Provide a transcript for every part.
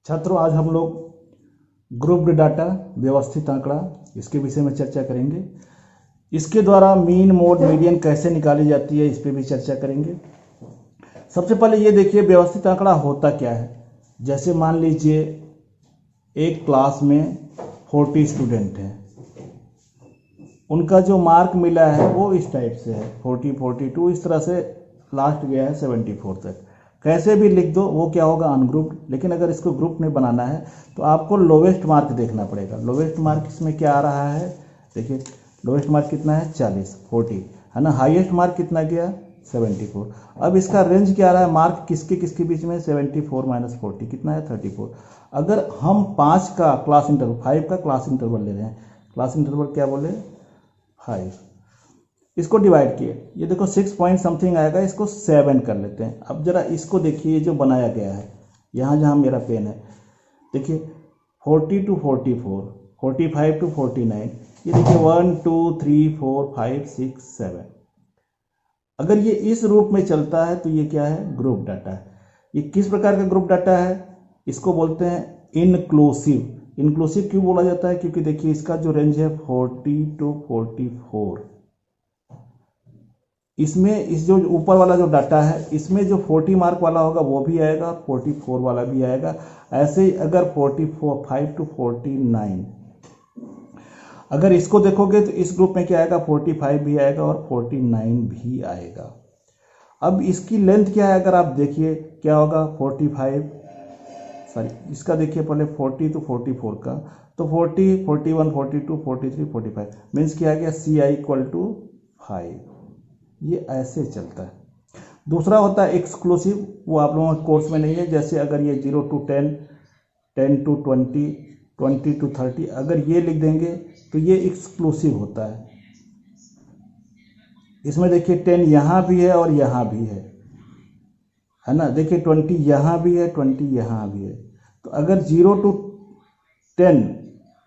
छात्रों, आज हम लोग ग्रुप्ड डाटा व्यवस्थित आंकड़ा इसके विषय में चर्चा करेंगे। इसके द्वारा मीन मोड मीडियन कैसे निकाली जाती है इस पर भी चर्चा करेंगे। सबसे पहले ये देखिए व्यवस्थित आंकड़ा होता क्या है। जैसे मान लीजिए एक क्लास में 40 स्टूडेंट हैं, उनका जो मार्क मिला है वो इस टाइप से है 40, 42, इस तरह से लास्ट गया है 74 तक। कैसे भी लिख दो वो क्या होगा, अनग्रुप्ड। लेकिन अगर इसको ग्रुप में बनाना है तो आपको लोवेस्ट मार्क देखना पड़ेगा। लोवेस्ट मार्क इसमें क्या आ रहा है, देखिए लोवेस्ट मार्क कितना है 40 है ना। हाईएस्ट मार्क कितना गया 74। अब इसका रेंज क्या आ रहा है, मार्क किसके किसके बीच में 74 - 40 कितना है 34। अगर हम 5 का क्लास इंटरवल 5 का क्लास इंटरवल ले रहे हैं, क्लास इंटरवल क्या बोले 5, इसको डिवाइड किए, ये देखो 6 पॉइंट समथिंग आएगा, इसको 7 कर लेते हैं। अब जरा इसको देखिए, ये जो बनाया गया है यहाँ जहाँ मेरा पेन है, देखिए 40 to 44, 45 to 49, ये देखिए 1 2 3 4 5 6 7। अगर ये इस रूप में चलता है तो ये क्या है, ग्रुप डाटा है। ये किस प्रकार का ग्रुप डाटा है, इसको बोलते हैं इनक्लूसिव। इनक्लूसिव क्यों बोला जाता है, क्योंकि देखिए इसका जो रेंज है 40 to 44, इसमें इस जो ऊपर वाला जो डाटा है इसमें जो 40 मार्क वाला होगा वो भी आएगा, 44 वाला भी आएगा। ऐसे ही अगर 45 to 49, अगर इसको देखोगे तो इस ग्रुप में क्या आएगा, 45 भी आएगा और 49 भी आएगा। अब इसकी लेंथ क्या है, अगर आप देखिए क्या होगा 45, सॉरी इसका देखिए पहले 40 to 44 का, तो 40, 41, 42, 43, 45 मीन्स क्या आ गया, CI = 5। ये ऐसे चलता है। दूसरा होता है एक्सक्लूसिव, वो आप लोगों के कोर्स में नहीं है। जैसे अगर ये 0 to 10, 10 to 20, 20 to 30 अगर ये लिख देंगे तो ये एक्सक्लूसिव होता है। इसमें देखिए 10 यहाँ भी है और यहाँ भी है ना। देखिए 20 यहाँ भी है, 20 यहाँ भी है। तो अगर 0 to 10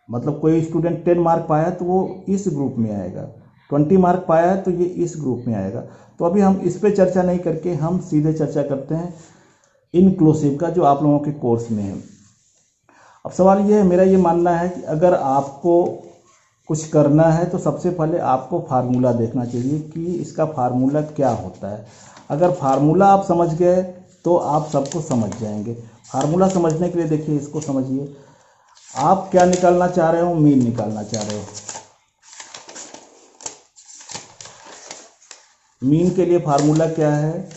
मतलब कोई स्टूडेंट 10 मार्क पाया तो वो इस ग्रुप में आएगा, 20 मार्क पाया है तो ये इस ग्रुप में आएगा। तो अभी हम इस पे चर्चा नहीं करके हम सीधे चर्चा करते हैं इनक्लूसिव का, जो आप लोगों के कोर्स में है। अब सवाल ये है, मेरा ये मानना है कि अगर आपको कुछ करना है तो सबसे पहले आपको फार्मूला देखना चाहिए कि इसका फार्मूला क्या होता है। अगर फार्मूला आप समझ गए तो आप सबको समझ जाएंगे। फार्मूला समझने के लिए देखिए इसको समझिए, आप क्या निकालना चाह रहे हो, मीन निकालना चाह रहे हो। मीन के लिए फार्मूला क्या है,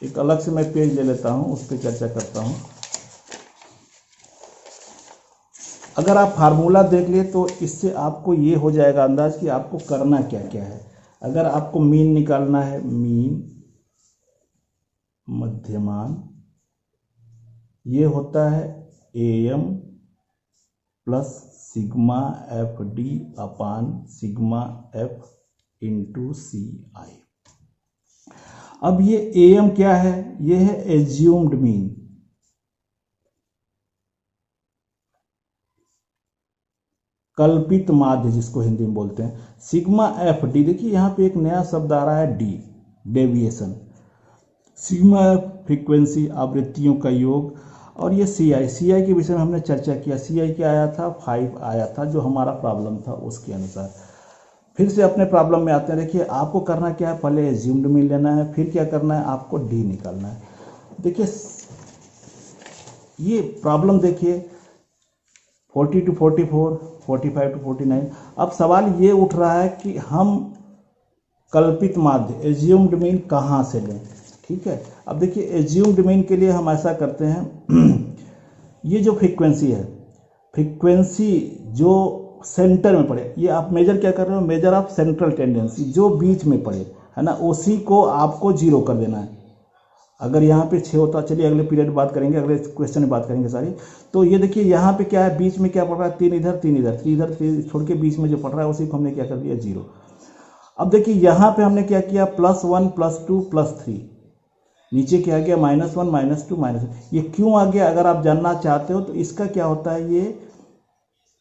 एक अलग से मैं पेज ले लेता हूं, उस पर चर्चा करता हूं। अगर आप फार्मूला देख लिए तो इससे आपको ये हो जाएगा अंदाज कि आपको करना क्या क्या है। अगर आपको मीन निकालना है, मीन मध्यमान, ये होता है AM + sigma FD / sigma F × CI। अब ये AM क्या है, ये है एज्यूम्ड मीन। कल्पित माध्य जिसको हिंदी में बोलते हैं। सिग्मा FD, देखिए यहाँ पे एक नया शब्द आ रहा है, D deviation. Sigma F frequency, आवृत्तियों का योग। और ये CI के विषय में हमने चर्चा किया। CI क्या आया था, 5 आया था, जो हमारा प्रॉब्लम था उसके अनुसार। फिर से अपने प्रॉब्लम में आते हैं। देखिए आपको करना क्या है, पहले एज्यूम्ड मीन लेना है, फिर क्या करना है, आपको D निकालना है। देखिए ये प्रॉब्लम देखिए 40 to 44, 45 to 49। अब सवाल ये उठ रहा है कि हम कल्पित माध्य एज्यूम्ड मीन कहाँ से लें, ठीक है। अब देखिए एज्यूम्ड मीन के लिए हम ऐसा करते हैं, ये जो फ्रीक्वेंसी है, फ्रीक्वेंसी जो सेंटर में पड़े, ये आप मेजर क्या कर रहे हो, मेजर ऑफ सेंट्रल टेंडेंसी, जो बीच में पड़े है ना, उसी को आपको 0 कर देना है। अगर यहाँ पे 6 होता, चलिए अगले पीरियड बात करेंगे, अगले क्वेश्चन में बात करेंगे सारी। तो ये देखिए यहाँ पे क्या है, बीच में क्या पड़ रहा है, 3 इधर 3 इधर, 3 इधर, 3 छोड़ के बीच में जो पड़ रहा है उसी को हमने क्या कर दिया 0। अब देखिए यहाँ पे हमने क्या किया, +1 +2 +3, नीचे क्या आ गया -1 -2 -1। ये क्यों आ गया, अगर आप जानना चाहते हो तो इसका क्या होता है, ये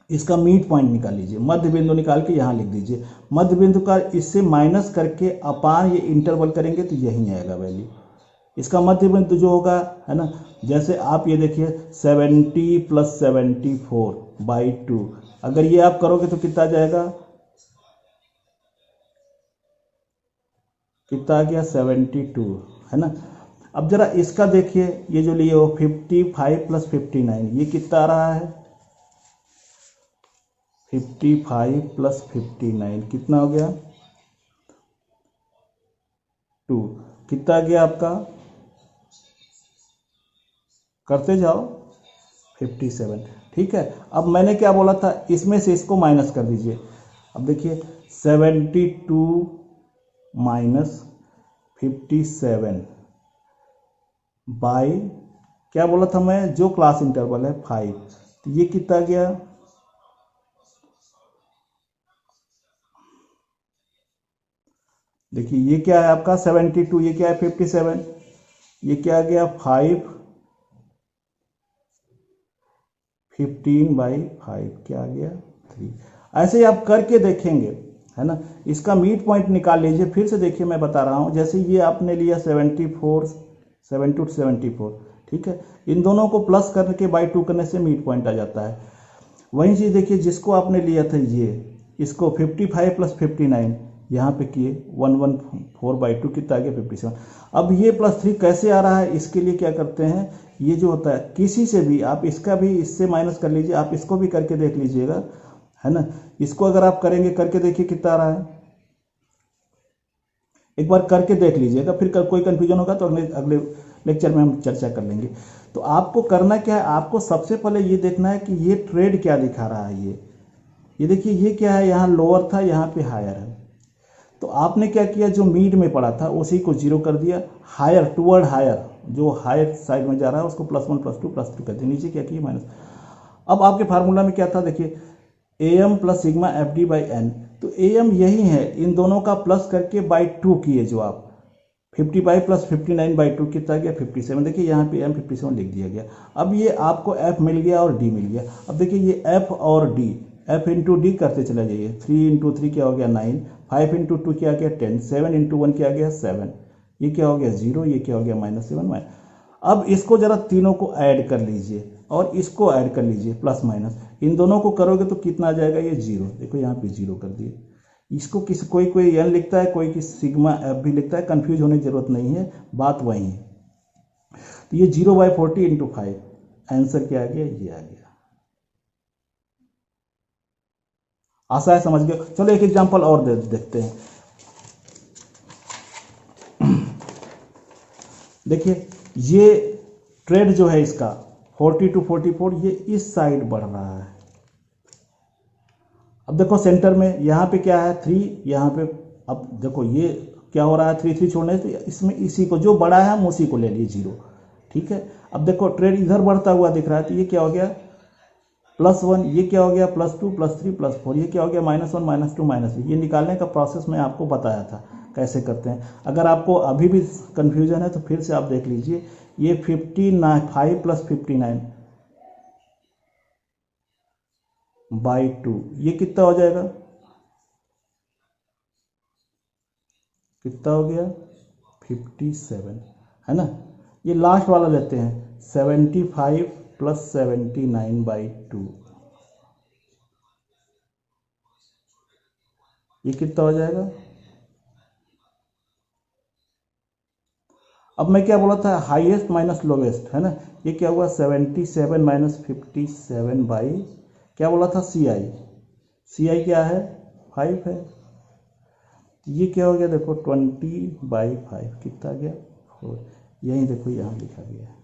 इसका मिड पॉइंट निकाल लीजिए, मध्य बिंदु निकाल के यहाँ लिख दीजिए। मध्य बिंदु का इससे माइनस करके अपान ये इंटरवल करेंगे तो यही आएगा वैल्यू। इसका मध्य बिंदु जो होगा, है ना, जैसे आप ये देखिए 70 + 74/2, अगर ये आप करोगे तो कितना आ जाएगा, कितना आ गया 72, है ना। अब जरा इसका देखिए, ये जो लिए हो 55 + 59, ये कितना आ रहा है, 55 + 59 कितना हो गया 2, कितना आ गया आपका, करते जाओ 57। ठीक है, अब मैंने क्या बोला था, इसमें से इसको माइनस कर दीजिए। अब देखिए 72 - 57 बाई, क्या बोला था मैं, जो क्लास इंटरवल है 5, तो ये कितना गया, देखिए ये क्या है आपका 72, ये क्या है 57, ये क्या आ गया 5, 15/5 क्या आ गया 3। ऐसे ही आप करके देखेंगे, है ना। इसका मिड पॉइंट निकाल लीजिए, फिर से देखिए मैं बता रहा हूँ, जैसे ये आपने लिया 74, 72 to 74, ठीक है, इन दोनों को प्लस करके बाई 2 करने से मिड पॉइंट आ जाता है। वही चीज़ देखिए जिसको आपने लिया था ये, इसको 55 + 59 यहाँ पे किए 114/2 कितना आ गया 57। अब ये +3 कैसे आ रहा है, इसके लिए क्या करते हैं, ये जो होता है किसी से भी आप इसका भी इससे माइनस कर लीजिए, आप इसको भी करके देख लीजिएगा, है ना। इसको अगर आप करेंगे, करके देखिए कितना आ रहा है, एक बार करके देख लीजिएगा, फिर कोई कंफ्यूजन होगा तो अगले लेक्चर में हम चर्चा कर लेंगे। तो आपको करना क्या है, आपको सबसे पहले ये देखना है कि ये ट्रेड क्या दिखा रहा है। ये देखिए ये क्या है, यहाँ लोअर था, यहाँ पे हायर है, तो आपने क्या किया, जो मीड में पड़ा था उसी को 0 कर दिया, हायर टुवर्ड हायर, जो हायर साइड में जा रहा है उसको +1 +2 +3 कर दिया, नीचे क्या किया माइनस। अब आपके फार्मूला में क्या था, देखिए AM + सिग्मा FD/n, तो AM यही है, इन दोनों का प्लस करके बाई 2 किए, जो आप 55 + 59/2 कितना गया 57, देखिए यहाँ पे M 57 लिख दिया गया। अब ये आपको F मिल गया और D मिल गया। अब देखिए ये F और D, F × D करते चले जाइए, 3 × 3 क्या हो गया 9, 5 × 2 क्या गया 10, 7 × 1 क्या गया 7, ये क्या हो गया 0, ये क्या हो गया -7। अब इसको जरा तीनों को ऐड कर लीजिए और इसको ऐड कर लीजिए, प्लस माइनस, इन दोनों को करोगे तो कितना आ जाएगा, ये 0, देखो यहाँ पे 0 कर दिए। इसको कोई n लिखता है, कोई सिग्मा F भी लिखता है, कंफ्यूज होने की जरूरत नहीं है, बात वही है। तो ये 0/40 × 5, आंसर क्या आ गया, ये आ गया। आशा है समझ गए। चलो एक एग्जांपल और देखते हैं। देखिए ये ट्रेड जो है इसका 40 to 44, ये इस साइड बढ़ रहा है। अब देखो सेंटर में यहाँ पे क्या है 3, यहाँ पे, अब देखो ये क्या हो रहा है 3 3 छोड़ने से, इसमें इसी को जो बड़ा है हम उसी को ले लिए 0, ठीक है। अब देखो ट्रेड इधर बढ़ता हुआ दिख रहा है, तो ये क्या हो गया +1, ये क्या हो गया +2 +3 +4, ये क्या हो गया -1 -2 -3। ये निकालने का प्रोसेस मैं आपको बताया था कैसे करते हैं। अगर आपको अभी भी कंफ्यूजन है तो फिर से आप देख लीजिए। ये 55 + 59/2, ये कितना हो जाएगा, कितना हो गया 57, है ना। ये लास्ट वाला लेते हैं 75 + 79/2, ये कितना हो जाएगा। अब मैं क्या बोला था, हाईएस्ट माइनस लोवेस्ट, है ना। ये क्या हुआ 77 - 57 बाई, क्या बोला था CI क्या है 5 है, ये क्या हो गया देखो 20/5 कितना आ गया 4, यही देखो यहाँ लिखा गया है।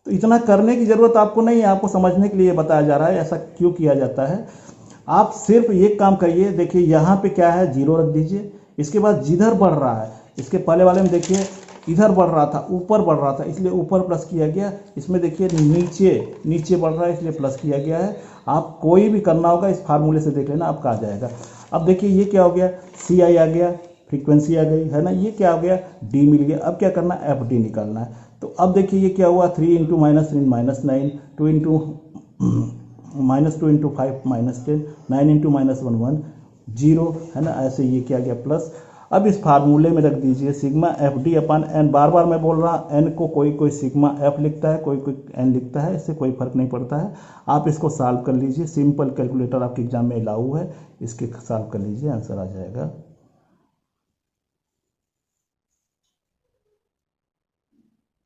तो इतना करने की जरूरत आपको नहीं है, आपको समझने के लिए बताया जा रहा है ऐसा क्यों किया जाता है। आप सिर्फ एक काम करिए, देखिए यहाँ पे क्या है 0 रख दीजिए, इसके बाद जिधर बढ़ रहा है, इसके पहले वाले में देखिए इधर बढ़ रहा था, ऊपर बढ़ रहा था, इसलिए ऊपर प्लस किया गया। इसमें देखिए नीचे बढ़ रहा है, इसलिए प्लस किया गया है। आप कोई भी करना होगा इस फार्मूले से देख लेना, आपका आ जाएगा। अब देखिए ये क्या हो गया, CI आ गया, फ्रीक्वेंसी आ गई, है ना। ये क्या हो गया D मिल गया। अब क्या करना है, FD निकालना है। तो अब देखिए ये क्या हुआ 3 × -3 -9, 2 × -2 × 5 -10, 9 × -1 1 0, है ना। ऐसे ये क्या गया प्लस। अब इस फार्मूले में रख दीजिए सिग्मा एफ डी अपन एन, बार बार मैं बोल रहा एन को कोई कोई सिग्मा एफ लिखता है, कोई कोई एन लिखता है, इससे कोई फर्क नहीं पड़ता है। आप इसको सॉल्व कर लीजिए, सिंपल कैलकुलेटर आपके एग्जाम में अलाउ है, इसके सॉल्व कर लीजिए, आंसर आ जाएगा